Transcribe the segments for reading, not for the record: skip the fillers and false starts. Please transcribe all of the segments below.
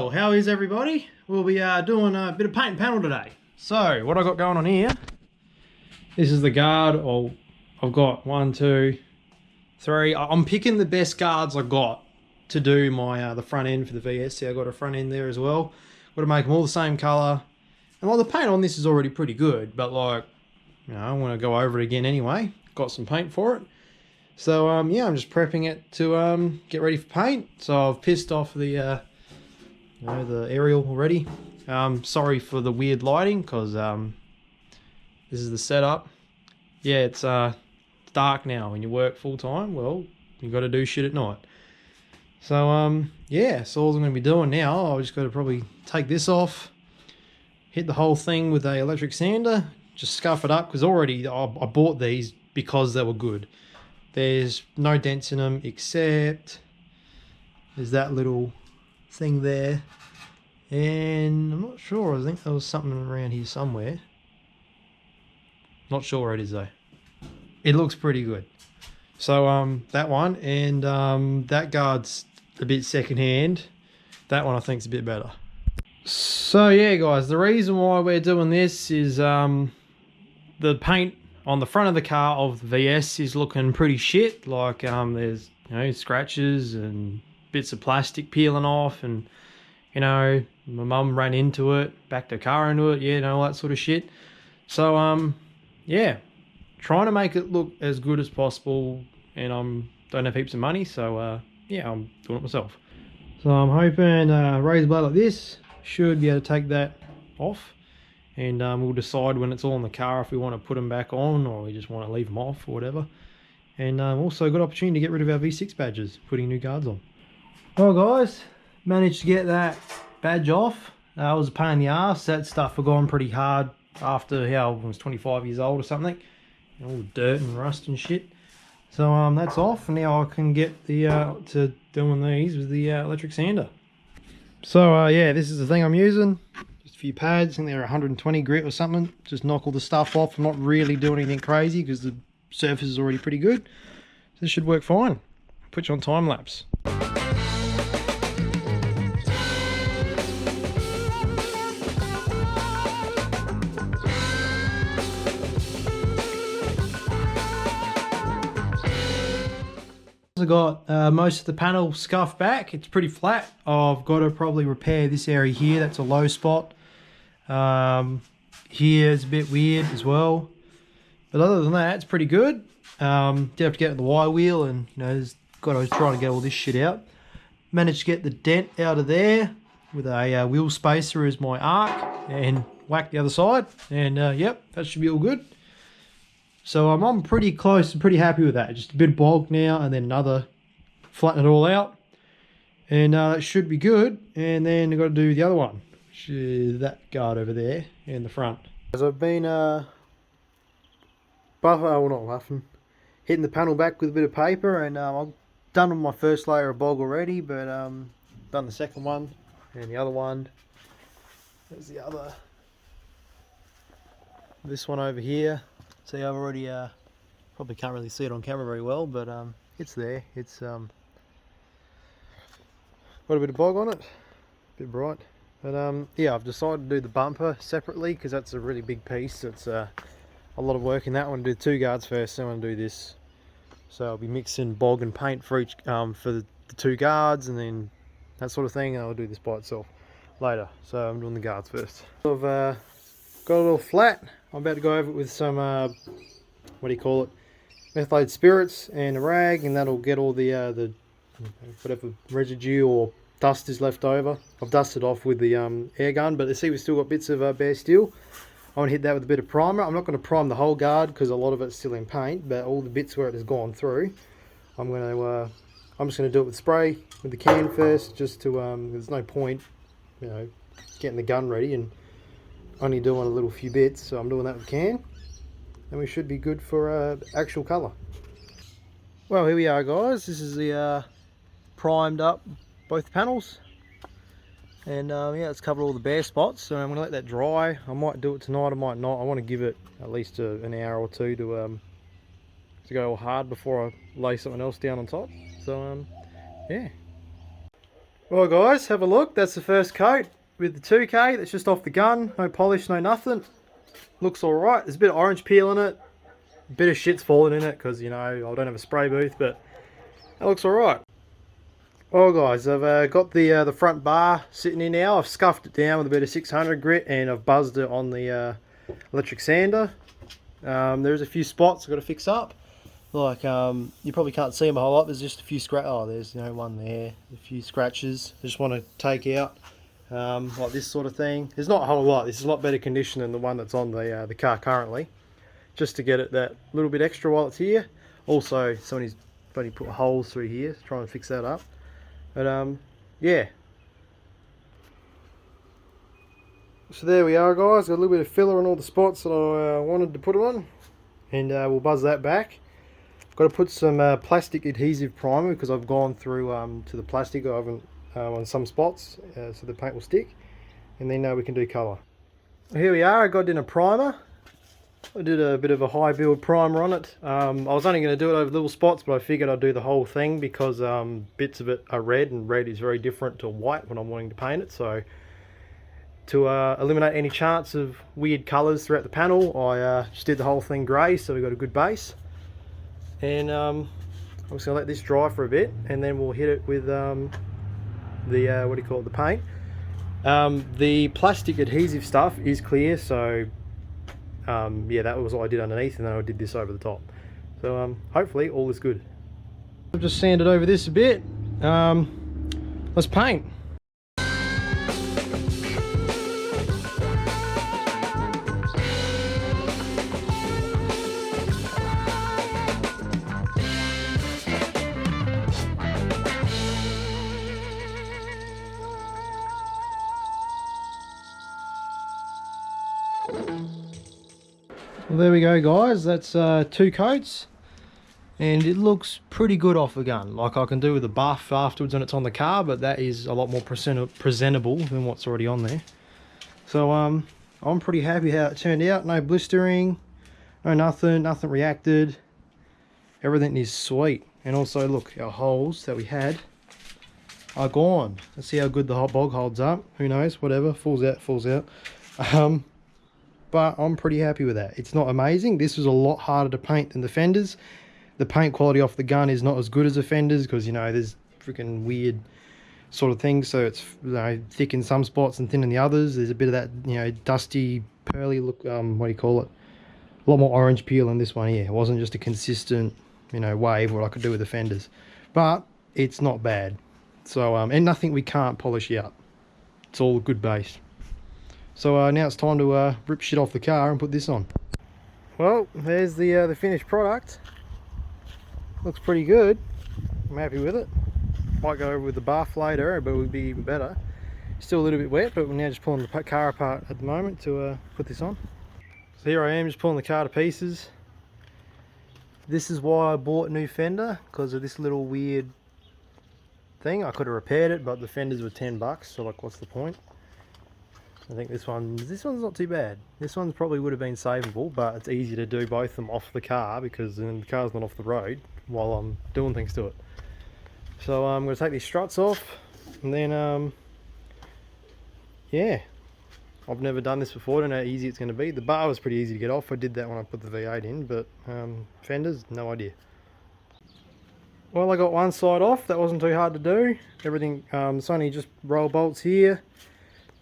Well, how is everybody? We'll be doing a bit of paint and panel today. So, what I got going on here, this is the guard. I've got 1, 2, 3. I'm picking the best guards I got to do my the front end for the VS. See, I got a front end there as well. Got to make them all the same color. And like the paint on this is already pretty good, but like, you know, I want to go over it again anyway. Got some paint for it. So yeah, I'm just prepping it to get ready for paint. So I've pissed off the the aerial already. Sorry for the weird lighting, because this is the setup. Yeah, it's dark now. When you work full time, well, you got to do shit at night. So yeah, so all I'm going to be doing now, I've just got to probably take this off, hit the whole thing with a electric sander, just scuff it up, because already I bought these because they were good. There's no dents in them, except there's that little thing there, and I'm not sure, I think there was something around here somewhere. Not sure where it is though. It looks pretty good. So that one, and that guard's a bit secondhand. That one I think is a bit better. So yeah guys, the reason why we're doing this is the paint on the front of the car of the VS is looking pretty shit. Like there's, you know, scratches and bits of plastic peeling off, and you know, my mum ran into it, backed her car into it, yeah, and all that sort of shit. So yeah, trying to make it look as good as possible, and don't have heaps of money, so yeah, I'm doing it myself. So I'm hoping a razor blade like this should be able to take that off, and we'll decide when it's all in the car if we want to put them back on or we just want to leave them off or whatever. And also a good opportunity to get rid of our V6 badges, putting new guards on. Well guys, managed to get that badge off. It was a pain in the ass. That stuff had gone pretty hard after how I was 25 years old or something. All dirt and rust and shit. So that's off. Now I can get the to doing these with the electric sander. So yeah, this is the thing I'm using. Just a few pads. I think they're 120 grit or something. Just knock all the stuff off. I'm not really doing anything crazy because the surface is already pretty good. So this should work fine. Put you on time lapse. I got most of the panel scuffed back. It's pretty flat. I've got to probably repair this area here. That's a low spot. Here is a bit weird as well, but other than that, it's pretty good. Did have to get the wire wheel, and you know, got to try to get all this shit out. Managed to get the dent out of there with a wheel spacer as my arc, and whack the other side. And yep, that should be all good. So I'm pretty close and pretty happy with that. Just a bit of bog now, and then another, flatten it all out. And that should be good. And then I've got to do the other one, which is that guard over there in the front. As I've been hitting the panel back with a bit of paper, and I've done my first layer of bog already, but done the second one, and the other one. There's the other. This one over here. See, I've already, probably can't really see it on camera very well, but it's there. It's got a bit of bog on it, a bit bright. But yeah, I've decided to do the bumper separately because that's a really big piece. It's a lot of work in that one. Do the 2 guards first, then I'm going to do this. So I'll be mixing bog and paint for each, for the 2 guards, and then that sort of thing, and I'll do this by itself later. So I'm doing the guards first. I've got a little flat. I'm about to go over it with some, what do you call it, methylated spirits and a rag, and that'll get all the whatever residue or dust is left over. I've dusted off with the air gun, but you see we've still got bits of bare steel. I want to hit that with a bit of primer. I'm not going to prime the whole guard because a lot of it's still in paint, but all the bits where it has gone through, I'm just going to do it with spray with the can first, just to there's no point, you know, getting the gun ready and only doing a little few bits. So I'm doing that with the can, and we should be good for actual colour. Well, here we are guys. This is the primed up both panels, and yeah, it's covered all the bare spots. So I'm going to let that dry. I might do it tonight, I might not. I want to give it at least an hour or two to go all hard before I lay something else down on top. So yeah. Well guys, have a look. That's the first coat with the 2K. That's just off the gun. No polish, no nothing. Looks alright. There's a bit of orange peel in it. A bit of shit's fallen in it because, you know, I don't have a spray booth, but it looks alright. Well guys, I've got the front bar sitting here now. I've scuffed it down with a bit of 600 grit and I've buzzed it on the electric sander. There's a few spots I've got to fix up. Like, you probably can't see them a whole lot. There's just a few oh, there's, you know, one there. A few scratches. I just want to take out, like this sort of thing. There's not a whole lot. This is a lot better condition than the one that's on the car currently. Just to get it that little bit extra while it's here. Also, somebody's only put holes through here to try and fix that up. But, yeah. So there we are guys. Got a little bit of filler on all the spots that I wanted to put on. And we'll buzz that back. Got to put some plastic adhesive primer because I've gone through to the plastic on some spots so the paint will stick, and then we can do colour. Here we are. I got in a primer. I did a bit of a high build primer on it. I was only going to do it over little spots, but I figured I'd do the whole thing because bits of it are red, and red is very different to white when I'm wanting to paint it. So to eliminate any chance of weird colours throughout the panel, I just did the whole thing grey, so we got a good base. And I'm just going to let this dry for a bit, and then we'll hit it with the what do you call it, the paint. The plastic adhesive stuff is clear, so yeah, that was what I did underneath, and then I did this over the top. So hopefully all is good. I've just sanded over this a bit. Let's paint. Well, there we go guys, that's 2 coats, and it looks pretty good off the gun. Like, I can do with a buff afterwards when it's on the car, but that is a lot more presentable than what's already on there. So I'm pretty happy how it turned out. No blistering, no nothing reacted. Everything is sweet. And also look, our holes that we had are gone. Let's see how good the hot bog holds up. Who knows, whatever, falls out. But I'm pretty happy with that. It's not amazing. This was a lot harder to paint than the fenders. The paint quality off the gun is not as good as the fenders because, you know, there's freaking weird sort of things. So it's, you know, thick in some spots and thin in the others. There's a bit of that, you know, dusty, pearly look, what do you call it? A lot more orange peel in this one here. It wasn't just a consistent, you know, wave what I could do with the fenders. But it's not bad. So, and nothing we can't polish out. It's all good base. So now it's time to rip shit off the car and put this on. Well, there's the finished product. Looks pretty good. I'm happy with it. Might go over with the bath later, but it would be even better. Still a little bit wet, but we're now just pulling the car apart at the moment to put this on. So here I am, just pulling the car to pieces. This is why I bought a new fender, because of this little weird thing. I could have repaired it, but the fenders were $10, so like, what's the point? I think this one's not too bad. This one probably would have been savable, but it's easy to do both of them off the car because then the car's not off the road while I'm doing things to it. So I'm going to take these struts off, and then yeah, I've never done this before. I don't know how easy it's going to be. The bar was pretty easy to get off. I did that when I put the V8 in, but fenders, no idea. Well, I got one side off. That wasn't too hard to do. Everything, it's only just roll bolts here.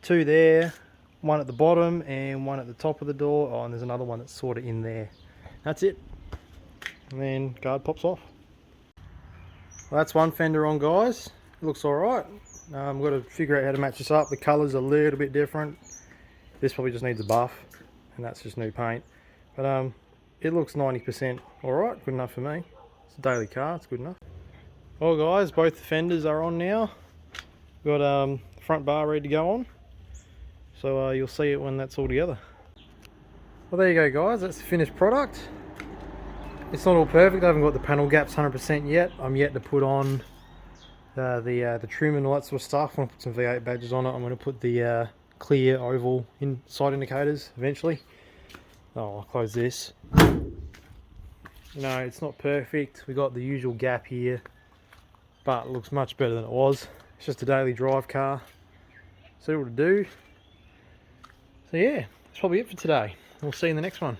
2 there, 1 at the bottom and 1 at the top of the door. Oh, and there's another one that's sort of in there. That's it. And then guard pops off. Well, that's one fender on, guys. It looks alright. I've got to figure out how to match this up. The colour's a little bit different. This probably just needs a buff, and that's just new paint. But it looks 90% alright, good enough for me. It's a daily car, it's good enough. Well guys, both the fenders are on now. Got the front bar ready to go on. So you'll see it when that's all together. Well, there you go guys, that's the finished product. It's not all perfect. I haven't got the panel gaps 100% yet. I'm yet to put on the trim and all that sort of stuff. I'm going to put some V8 badges on it. I'm going to put the clear oval side indicators eventually. Oh, I'll close this. You know, it's not perfect. We got the usual gap here, but it looks much better than it was. It's just a daily drive car. See what to do. So yeah, that's probably it for today. We'll see you in the next one.